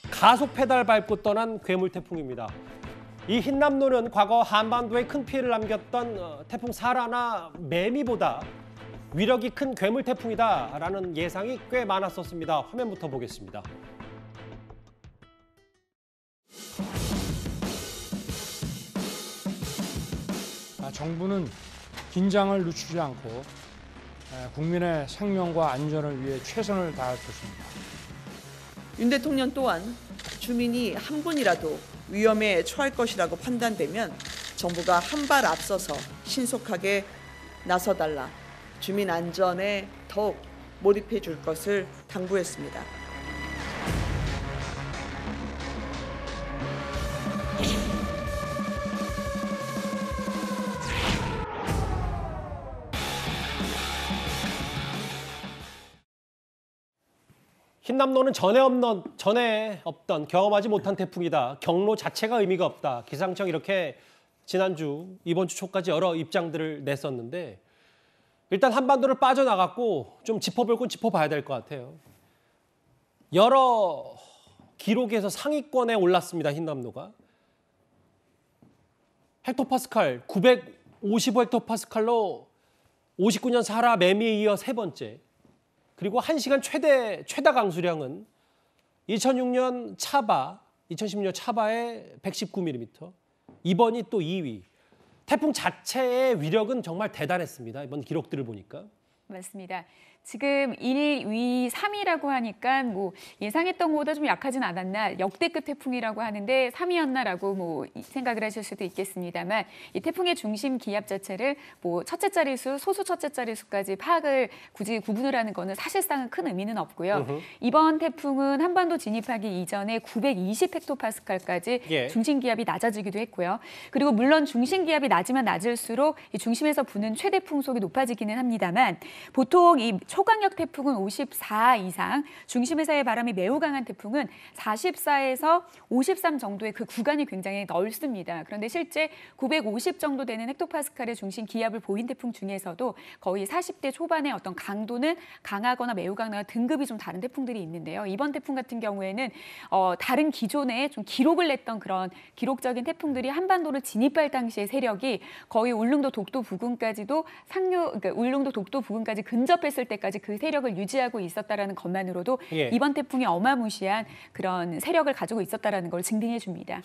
가속 페달 밟고 떠난 괴물 태풍입니다. 이 흰남노는 과거 한반도에 큰 피해를 남겼던 태풍 사라나 매미보다 위력이 큰 괴물 태풍이다라는 예상이 꽤 많았었습니다. 화면부터 보겠습니다. 정부는 긴장을 늦추지 않고 국민의 생명과 안전을 위해 최선을 다할 것입니다. 윤 대통령 또한 주민이 한 분이라도 위험에 처할 것이라고 판단되면 정부가 한 발 앞서서 신속하게 나서달라 주민 안전에 더욱 몰입해 줄 것을 당부했습니다. 흰남노는 전에 없던 경험하지 못한 태풍이다. 경로 자체가 의미가 없다. 기상청 이렇게 지난주, 이번 주 초까지 여러 입장들을 냈었는데 일단 한반도를 빠져나갔고 좀 짚어볼 건 짚어봐야 될 것 같아요. 여러 기록에서 상위권에 올랐습니다. 흰남노가. 헥토파스칼 955헥토파스칼로 59년 사라 매미에 이어 세 번째. 그리고 1시간 최다 강수량은 2006년 차바, 2016년 차바의 119mm. 이번이 또 2위. 태풍 자체의 위력은 정말 대단했습니다. 이번 기록들을 보니까. 맞습니다. 지금 1, 2, 3위라고 하니까 뭐 예상했던 것보다 좀 약하진 않았나, 역대급 태풍이라고 하는데 3위였나라고 뭐 생각을 하실 수도 있겠습니다만 이 태풍의 중심 기압 자체를 뭐 첫째 자릿수, 소수 첫째 자릿수까지 파악을 굳이 구분을 하는 거는 사실상은 큰 의미는 없고요. 이번 태풍은 한반도 진입하기 이전에 920헥토파스칼까지 중심 기압이 낮아지기도 했고요. 그리고 물론 중심 기압이 낮으면 낮을수록 이 중심에서 부는 최대 풍속이 높아지기는 합니다만 보통 이 초강력 태풍은 54 이상, 중심에서의 바람이 매우 강한 태풍은 44에서 53 정도의 그 구간이 굉장히 넓습니다. 그런데 실제 950 정도 되는 헥토파스칼의 중심 기압을 보인 태풍 중에서도 거의 40대 초반의 어떤 강도는 강하거나 매우 강하거나 등급이 좀 다른 태풍들이 있는데요. 이번 태풍 같은 경우에는 다른 기존에 좀 기록을 냈던 그런 기록적인 태풍들이 한반도를 진입할 당시의 세력이 거의 울릉도 독도 부근까지도 그러니까 울릉도 독도 부근까지 근접했을 때까지 그 세력을 유지하고 있었다라는 것만으로도 이번 태풍이 어마무시한 그런 세력을 가지고 있었다라는 걸 증빙해 줍니다.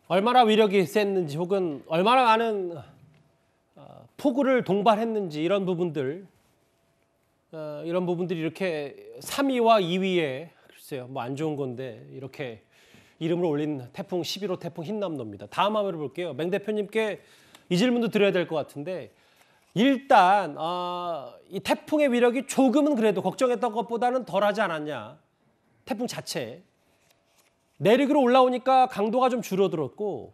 얼마나 위력이 셌는지 혹은 얼마나 많은 폭우를 동반했는지 이런 부분들이 이렇게 3위와 2위에 글쎄요, 뭐 안 좋은 건데 이렇게 이름을 올린 태풍 11호 태풍 흰남노입니다. 다음 화면을 볼게요. 맹 대표님께 이 질문도 드려야 될 것 같은데 일단 이 태풍의 위력이 조금은 그래도 걱정했던 것보다는 덜하지 않았냐. 태풍 자체. 내륙으로 올라오니까 강도가 좀 줄어들었고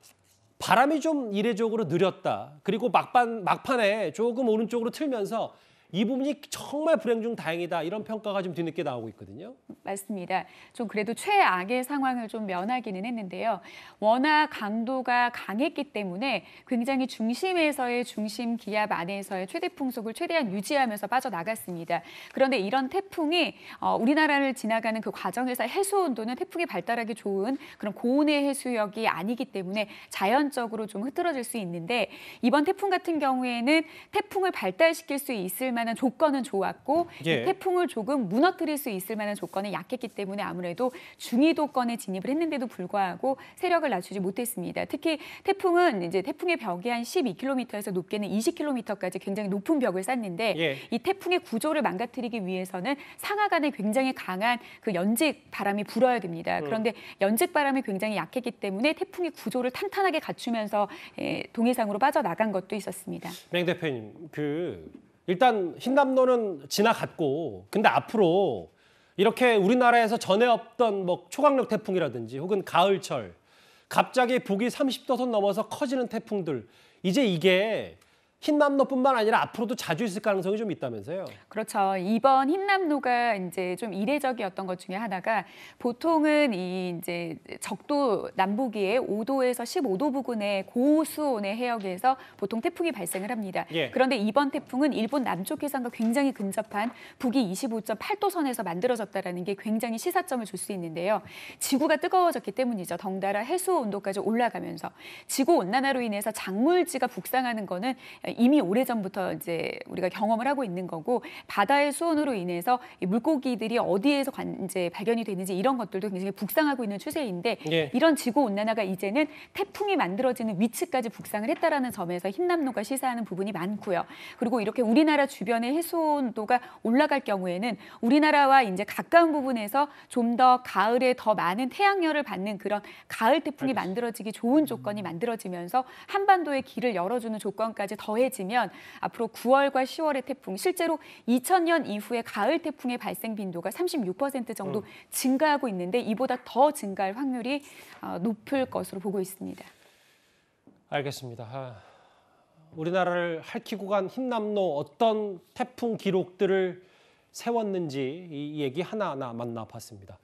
바람이 좀 이례적으로 느렸다. 그리고 막판에 조금 오른쪽으로 틀면서 이 부분이 정말 불행 중 다행이다. 이런 평가가 좀 뒤늦게 나오고 있거든요. 맞습니다. 좀 그래도 최악의 상황을 좀 면하기는 했는데요. 워낙 강도가 강했기 때문에 굉장히 중심에서의 중심 기압 안에서의 최대 풍속을 최대한 유지하면서 빠져나갔습니다. 그런데 이런 태풍이 우리나라를 지나가는 그 과정에서 해수 온도는 태풍이 발달하기 좋은 그런 고온의 해수역이 아니기 때문에 자연적으로 좀 흐트러질 수 있는데 이번 태풍 같은 경우에는 태풍을 발달시킬 수 있을 만한 조건은 좋았고 이 태풍을 조금 무너뜨릴 수 있을 만한 조건은 약했기 때문에 아무래도 중위도권에 진입을 했는데도 불구하고 세력을 낮추지 못했습니다. 특히 태풍은 이제 태풍의 벽이 한 12km에서 높게는 20km까지 굉장히 높은 벽을 쌓는데 이 태풍의 구조를 망가뜨리기 위해서는 상하간에 굉장히 강한 그 연직 바람이 불어야 됩니다. 그런데 연직 바람이 굉장히 약했기 때문에 태풍의 구조를 탄탄하게 갖추면서 동해상으로 빠져나간 것도 있었습니다. 맹 대표님, 일단 흰남노는 지나갔고 근데 앞으로 이렇게 우리나라에서 전에 없던 뭐 초강력 태풍이라든지 혹은 가을철 갑자기 북위 30도선 넘어서 커지는 태풍들 이제 이게 흰남노뿐만 아니라 앞으로도 자주 있을 가능성이 좀 있다면서요? 그렇죠. 이번 흰남노가 이제 좀 이례적이었던 것 중에 하나가 보통은 이 이제 적도 남북위에 5도에서 15도 부근의 고수온의 해역에서 보통 태풍이 발생을 합니다. 예. 그런데 이번 태풍은 일본 남쪽 해상과 굉장히 근접한 북위 25.8도 선에서 만들어졌다라는 게 굉장히 시사점을 줄 수 있는데요. 지구가 뜨거워졌기 때문이죠. 덩달아 해수 온도까지 올라가면서 지구 온난화로 인해서 작물지가 북상하는 거는 이미 오래전부터 이제 우리가 경험을 하고 있는 거고 바다의 수온으로 인해서 이 물고기들이 어디에서 이제 발견이 되는지 이런 것들도 굉장히 북상하고 있는 추세인데 예. 이런 지구 온난화가 이제는 태풍이 만들어지는 위치까지 북상을 했다라는 점에서 흰남노가 시사하는 부분이 많고요. 그리고 이렇게 우리나라 주변의 해수 온도가 올라갈 경우에는 우리나라와 이제 가까운 부분에서 좀 더 가을에 더 많은 태양열을 받는 그런 가을 태풍이 만들어지기 좋은 조건이 만들어지면서 한반도의 길을 열어주는 조건까지 더해지면 앞으로 9월과 10월의 태풍, 실제로 2000년 이후에 가을 태풍의 발생 빈도가 36% 정도 증가하고 있는데 이보다 더 증가할 확률이 높을 것으로 보고 있습니다. 알겠습니다. 우리나라를 핥히고 간 흰남노 어떤 태풍 기록들을 세웠는지 이 얘기 하나하나 만나봤습니다.